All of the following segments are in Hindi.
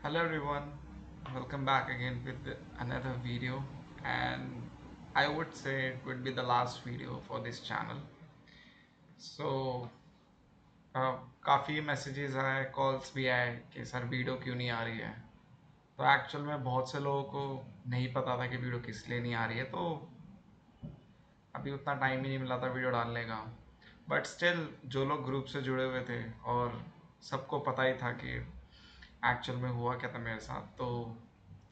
Hello everyone, welcome back again with another video, and I would say it would be the last video for this channel. So काफ़ी मैसेजेस आए, कॉल्स भी आए कि सर वीडियो क्यों नहीं आ रही है। तो एक्चुअल में बहुत से लोगों को नहीं पता था कि वीडियो किस लिए नहीं आ रही है, तो अभी उतना टाइम ही नहीं मिला था वीडियो डालने का। बट स्टिल जो लोग ग्रुप से जुड़े हुए थे और सबको पता ही था कि एक्चुअल में हुआ क्या था मेरे साथ, तो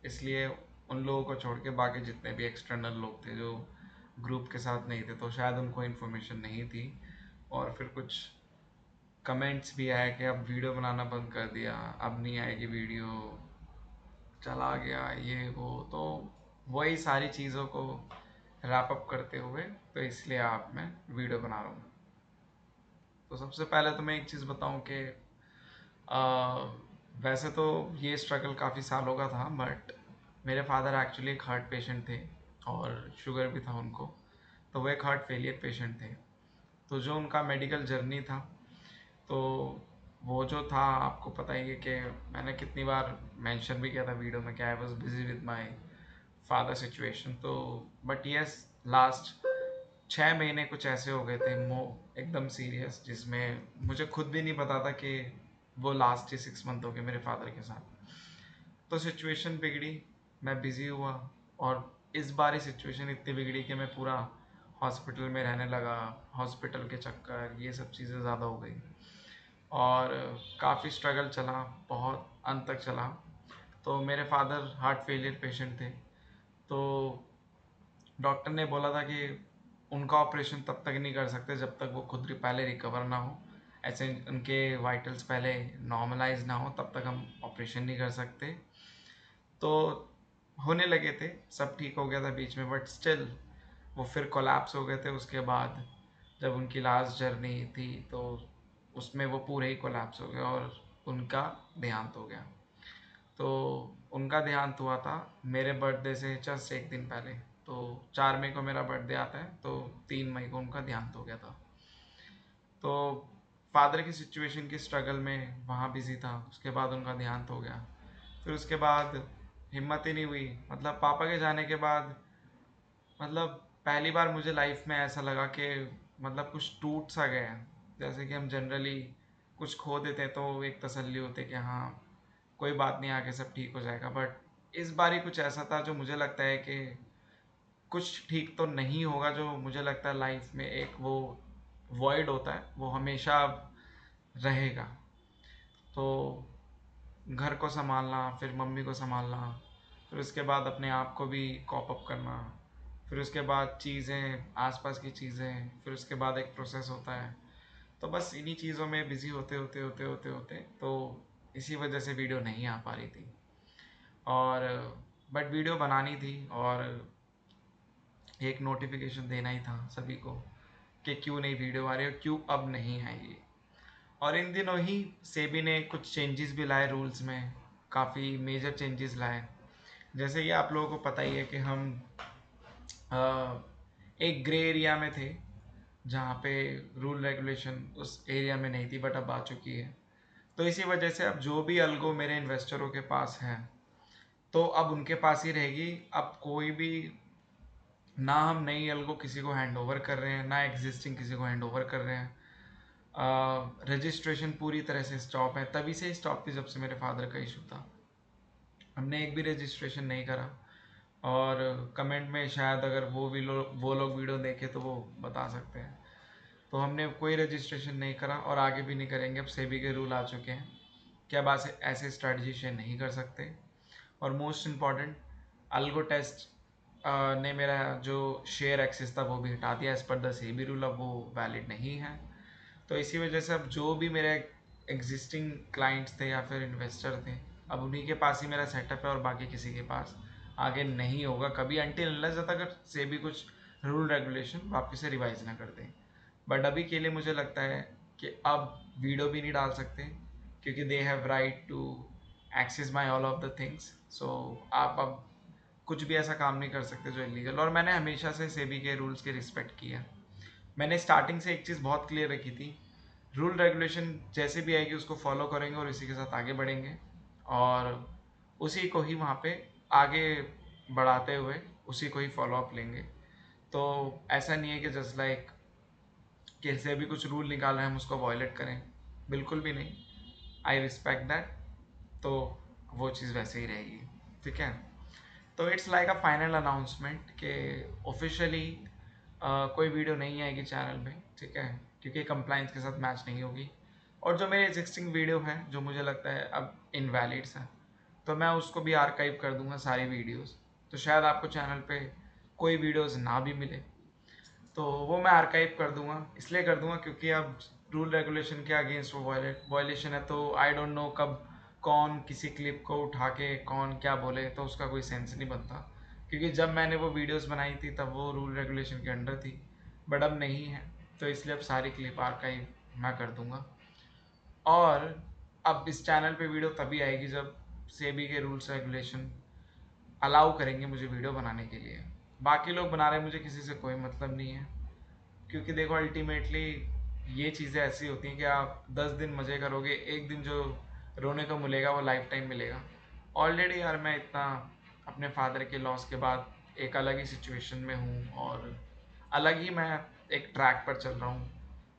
इसलिए उन लोगों को छोड़ के बाकी जितने भी एक्सटर्नल लोग थे जो ग्रुप के साथ नहीं थे, तो शायद उनको इन्फॉर्मेशन नहीं थी। और फिर कुछ कमेंट्स भी आए कि अब वीडियो बनाना बंद कर दिया, अब नहीं आएगी वीडियो, चला गया ये वो। तो वही सारी चीज़ों को रैप अप करते हुए, तो इसलिए आप मैं वीडियो बना रहा हूँ। तो सबसे पहले तो मैं एक चीज़ बताऊँ कि वैसे तो ये स्ट्रगल काफ़ी सालों का था, बट मेरे फादर एक्चुअली एक हार्ट पेशेंट थे और शुगर भी था उनको। तो वो एक हार्ट फेलियर पेशेंट थे। तो जो उनका मेडिकल जर्नी था, तो वो जो था आपको पता ही है कि मैंने कितनी बार मेंशन भी किया था वीडियो में कि I was busy with my father situation. तो बट यस, लास्ट 6 महीने कुछ ऐसे हो गए थे एकदम सीरियस, जिसमें मुझे खुद भी नहीं पता था कि वो लास्ट ही 6 मंथ हो गए मेरे फादर के साथ। तो सिचुएशन बिगड़ी, मैं बिज़ी हुआ, और इस बार ही सिचुएशन इतनी बिगड़ी कि मैं पूरा हॉस्पिटल में रहने लगा। हॉस्पिटल के चक्कर, ये सब चीज़ें ज़्यादा हो गई, और काफ़ी स्ट्रगल चला, बहुत अंत तक चला। तो मेरे फादर हार्ट फेलियर पेशेंट थे। तो डॉक्टर ने बोला था कि उनका ऑपरेशन तब तक नहीं कर सकते जब तक वो खुद पहले रिकवर ना हो, ऐसे उनके वाइटल्स पहले नॉर्मलाइज ना हो, तब तक हम ऑपरेशन नहीं कर सकते। तो होने लगे थे, सब ठीक हो गया था बीच में, बट स्टिल वो फिर कोलैप्स हो गए थे उसके बाद। जब उनकी लास्ट जर्नी थी, तो उसमें वो पूरे ही कोलैप्स हो गए और उनका देहांत हो गया। तो उनका देहांत हुआ था मेरे बर्थडे से जस्ट एक दिन पहले। तो 4 मई को मेरा बर्थडे आता है, तो 3 मई को उनका देहांत हो गया था। तो फादर की सिचुएशन की स्ट्रगल में वहाँ बिजी था, उसके बाद उनका देहांत हो गया। फिर उसके बाद हिम्मत ही नहीं हुई, मतलब पापा के जाने के बाद, मतलब पहली बार मुझे लाइफ में ऐसा लगा कि मतलब कुछ टूट सा गया है। जैसे कि हम जनरली कुछ खो देते हैं तो एक तसल्ली होती है कि हाँ, कोई बात नहीं, आगे सब ठीक हो जाएगा। बट इस बार ही कुछ ऐसा था जो मुझे लगता है कि कुछ ठीक तो नहीं होगा। जो मुझे लगता है लाइफ में एक वो वॉइड होता है, वो हमेशा रहेगा। तो घर को संभालना, फिर मम्मी को संभालना, फिर उसके बाद अपने आप को भी कॉप अप करना, फिर उसके बाद चीज़ें, आसपास की चीज़ें, फिर उसके बाद एक प्रोसेस होता है। तो बस इन्हीं चीज़ों में बिज़ी होते होते होते होते होते तो इसी वजह से वीडियो नहीं आ पा रही थी। और बट वीडियो बनानी थी, और एक नोटिफिकेशन देना ही था सभी को कि क्यों नहीं वीडियो आ रही है, क्यों अब नहीं आएगी। और इन दिनों ही सेबी ने कुछ चेंजेस भी लाए रूल्स में, काफ़ी मेजर चेंजेस लाए। जैसे कि आप लोगों को पता ही है कि हम एक ग्रे एरिया में थे, जहाँ पे रूल रेगुलेशन उस एरिया में नहीं थी, बट अब आ चुकी है। तो इसी वजह से अब जो भी अलगो मेरे इन्वेस्टरों के पास है, तो अब उनके पास ही रहेगी। अब कोई भी, ना हम नई अलगो किसी को हैंड ओवर कर रहे हैं, ना एग्जिस्टिंग किसी को हैंड ओवर कर रहे हैं। रजिस्ट्रेशन पूरी तरह से स्टॉप है, तभी से स्टॉप थी जब से मेरे फादर का इशू था। हमने एक भी रजिस्ट्रेशन नहीं करा। और कमेंट में शायद अगर वो लोग वीडियो देखे तो वो बता सकते हैं। तो हमने कोई रजिस्ट्रेशन नहीं करा और आगे भी नहीं करेंगे। अब सेबी के रूल आ चुके हैं कि अब ऐसे स्ट्रेटजी शेयर नहीं कर सकते। और मोस्ट इम्पॉर्टेंट, अल्गो टेस्ट ने मेरा जो शेयर एक्सेस था वो भी हटा दिया। As per the SEBI rule अब वो वैलिड नहीं है। तो इसी वजह से अब जो भी मेरे एग्जिस्टिंग क्लाइंट्स थे या फिर इन्वेस्टर थे, अब उन्हीं के पास ही मेरा सेटअप है, और बाकी किसी के पास आगे नहीं होगा कभी, अनटिल अनलेस जब तक से भी कुछ रूल रेगुलेशन वापस से रिवाइज ना कर दें। बट अभी के लिए मुझे लगता है कि अब वीडियो भी नहीं डाल सकते, क्योंकि they have right to access my all of the things. So आप अब कुछ भी ऐसा काम नहीं कर सकते जो इलीगल। और मैंने हमेशा से सेबी के रूल्स की रिस्पेक्ट की है। मैंने स्टार्टिंग से एक चीज़ बहुत क्लियर रखी थी, रूल रेगुलेशन जैसे भी आएगी उसको फॉलो करेंगे और इसी के साथ आगे बढ़ेंगे। और उसी को ही वहाँ पे आगे बढ़ाते हुए उसी को ही फॉलो अप लेंगे। तो ऐसा नहीं है कि जस्ट लाइक कैसे भी कुछ रूल निकाल रहे हैं हम उसको वॉयलेट करें, बिल्कुल भी नहीं। I respect that. तो वो चीज़ वैसे ही रहेगी, ठीक है। तो it's like a final announcement कि ऑफिशियली कोई वीडियो नहीं आएगी चैनल में, ठीक है, क्योंकि कंप्लाइंस के साथ मैच नहीं होगी। और जो मेरे एग्जिस्टिंग वीडियो हैं जो मुझे लगता है अब इनवैलिड्स हैं, तो मैं उसको भी आर्काइव कर दूंगा सारी वीडियोस। तो शायद आपको चैनल पे कोई वीडियोस ना भी मिले, तो वो मैं आर्काइव कर दूंगा। इसलिए कर दूंगा क्योंकि अब रूल रेगुलेशन के अगेंस्ट वो वायलेशन है, तो आई डोंट नो कब कौन किसी क्लिप को उठा के कौन क्या बोले, तो उसका कोई सेंस नहीं बनता। क्योंकि जब मैंने वो वीडियोस बनाई थी तब वो रूल रेगुलेशन के अंडर थी, बट अब नहीं है। तो इसलिए अब सारी क्लिप आर्काइव मैं कर दूंगा। और अब इस चैनल पे वीडियो तभी आएगी जब सेबी के रूल्स रेगुलेशन अलाउ करेंगे मुझे वीडियो बनाने के लिए। बाकी लोग बना रहे हैं, मुझे किसी से कोई मतलब नहीं है। क्योंकि देखो अल्टीमेटली ये चीज़ें ऐसी होती हैं कि आप 10 दिन मज़े करोगे, एक दिन जो रोने को मिलेगा वो लाइफ टाइम मिलेगा। ऑलरेडी यार मैं इतना अपने फादर के लॉस के बाद एक अलग ही सिचुएशन में हूँ, और अलग ही मैं एक ट्रैक पर चल रहा हूँ।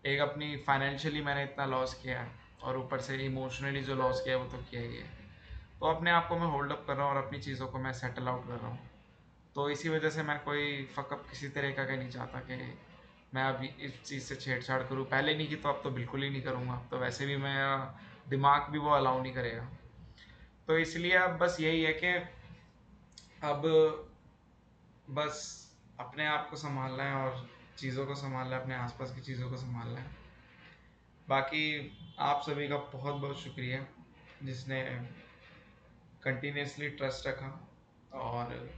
एक अपनी फाइनेंशियली मैंने इतना लॉस किया है, और ऊपर से इमोशनली जो लॉस किया है वो तो किया ही है। तो अपने आप को मैं होल्ड अप कर रहा हूँ और अपनी चीज़ों को मैं सेटल आउट कर रहा हूँ। तो इसी वजह से मैं कोई फकअप किसी तरह का नहीं चाहता कि मैं अभी इस चीज़ से छेड़छाड़ करूँ। पहले नहीं की तो अब तो बिल्कुल ही नहीं करूँगा। अब तो वैसे भी मेरा दिमाग भी वो अलाउ नहीं करेगा। तो इसलिए अब बस यही है कि अब बस अपने आप को संभालना है और चीज़ों को संभालना है, अपने आसपास की चीज़ों को संभालना है। बाकी आप सभी का बहुत बहुत शुक्रिया जिसने कंटिन्यूसली ट्रस्ट रखा और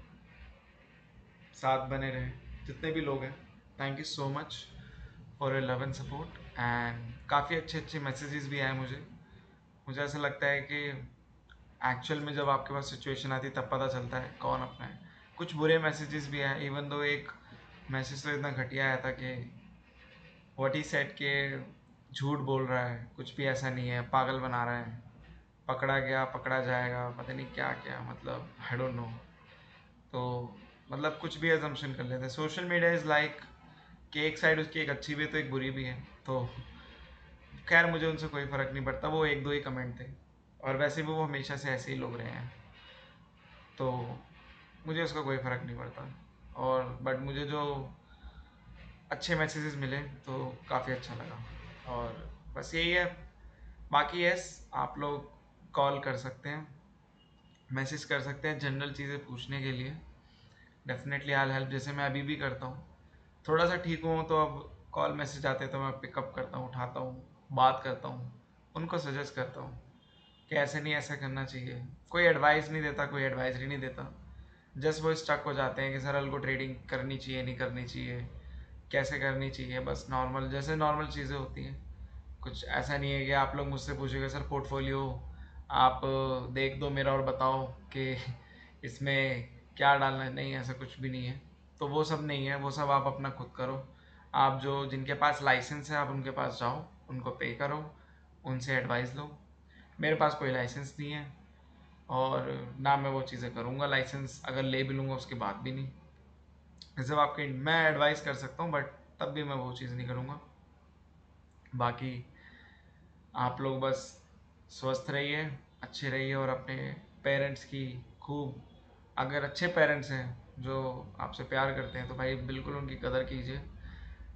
साथ बने रहे, जितने भी लोग हैं। Thank you so much for your love and support. And काफ़ी अच्छे अच्छे मैसेजेस भी आए मुझे। मुझे ऐसा लगता है कि एक्चुअल में जब आपके पास सिचुएशन आती है तब पता चलता है कौन अपना है। कुछ बुरे मैसेजेस भी आए, इवन दो एक मैसेज तो इतना घटिया आया था कि व्हाट ही सेड के झूठ बोल रहा है, कुछ भी ऐसा नहीं है, पागल बना रहा है, पकड़ा गया पकड़ा जाएगा, पता नहीं क्या क्या, मतलब आई डोंट नो। तो मतलब कुछ भी एजम्पशन कर लेते हैं। सोशल मीडिया इज़ लाइक कि एक साइड उसकी एक अच्छी भी है तो एक बुरी भी है। तो खैर मुझे उनसे कोई फ़र्क नहीं पड़ता, वो एक दो ही कमेंट थे, और वैसे भी वो हमेशा से ऐसे ही लोग रहे हैं, तो मुझे उसका कोई फ़र्क नहीं पड़ता। और बट मुझे जो अच्छे मैसेजेस मिले तो काफ़ी अच्छा लगा, और बस यही है। बाकी यस, आप लोग कॉल कर सकते हैं, मैसेज कर सकते हैं जनरल चीज़ें पूछने के लिए। डेफिनेटली आई हेल्प, जैसे मैं अभी भी करता हूँ। थोड़ा सा ठीक हूँ तो अब कॉल मैसेज आते हैं तो मैं पिकअप करता हूँ, उठाता हूँ, बात करता हूँ, उनको सजेस्ट करता हूँ कि ऐसे नहीं ऐसा करना चाहिए। कोई एडवाइस नहीं देता, कोई एडवाइजरी नहीं देता। जस्ट वो स्टक हो जाते हैं कि सर अलगो ट्रेडिंग करनी चाहिए नहीं करनी चाहिए, कैसे करनी चाहिए, बस नॉर्मल जैसे नॉर्मल चीज़ें होती हैं। कुछ ऐसा नहीं है कि आप लोग मुझसे पूछोगे सर पोर्टफोलियो आप देख दो मेरा और बताओ कि इसमें क्या डालना है, नहीं ऐसा कुछ भी नहीं है। तो वो सब नहीं है, वो सब आप अपना खुद करो। आप जो जिनके पास लाइसेंस है आप उनके पास जाओ, उनको पे करो, उनसे एडवाइस लो। मेरे पास कोई लाइसेंस नहीं है, और ना मैं वो चीज़ें करूँगा। लाइसेंस अगर ले भी लूँगा उसकी बात भी नहीं। जैसे आपके मैं एडवाइस कर सकता हूँ बट तब भी मैं वो चीज़ नहीं करूँगा। बाकी आप लोग बस स्वस्थ रहिए, अच्छे रहिए, और अपने पेरेंट्स की खूब, अगर अच्छे पेरेंट्स हैं जो आपसे प्यार करते हैं तो भाई बिल्कुल उनकी कदर कीजिए।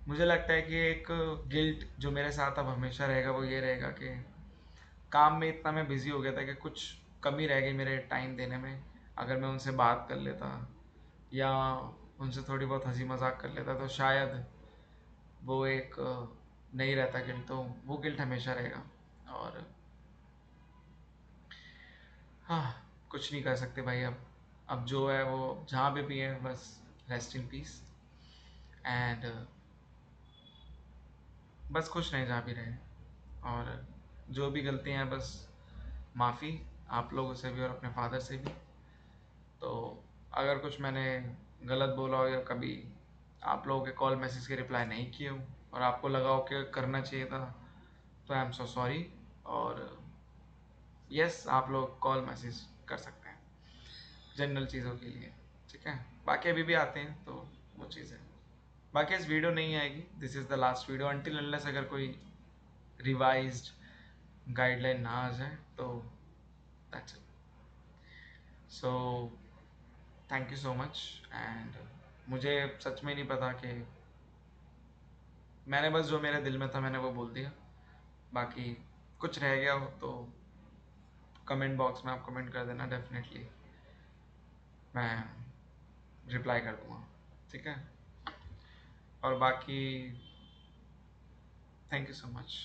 मुझे लगता है कि एक गिल्ट जो मेरे साथ अब हमेशा रहेगा वो ये रहेगा कि काम में इतना मैं बिज़ी हो गया था कि कुछ कमी रह गई मेरे टाइम देने में। अगर मैं उनसे बात कर लेता या उनसे थोड़ी बहुत हंसी मजाक कर लेता तो शायद वो एक नहीं रहता गिल्ट, तो वो गिल्ट हमेशा रहेगा। और हाँ, कुछ नहीं कर सकते भाई। अब जो है वो जहाँ पे भी है बस रेस्ट इन पीस। एंड बस खुश रहें जहाँ भी रहें, और जो भी गलतियाँ हैं बस माफ़ी आप लोगों से भी और अपने फादर से भी। तो अगर कुछ मैंने गलत बोला हो या कभी आप लोगों के कॉल मैसेज के रिप्लाई नहीं किए हो और आपको लगा हो कि करना चाहिए था, तो आई एम सो सॉरी। और यस, आप लोग कॉल मैसेज कर सकते हैं। जनरल चीज़ों के लिए, ठीक है। बाकी अभी भी आते हैं तो वो चीज़ है। बाकी इस वीडियो नहीं आएगी, this is the last video until unless अगर कोई रिवाइज्ड गाइडलाइन ना आ जाए तो that's it. So thank you so much. And मुझे सच में नहीं पता कि मैंने बस जो मेरे दिल में था मैंने वो बोल दिया। बाकी कुछ रह गया हो तो कमेंट बॉक्स में आप कमेंट कर देना, डेफिनेटली मैं रिप्लाई कर दूँगा, ठीक है। और बाकी थैंक यू सो मच।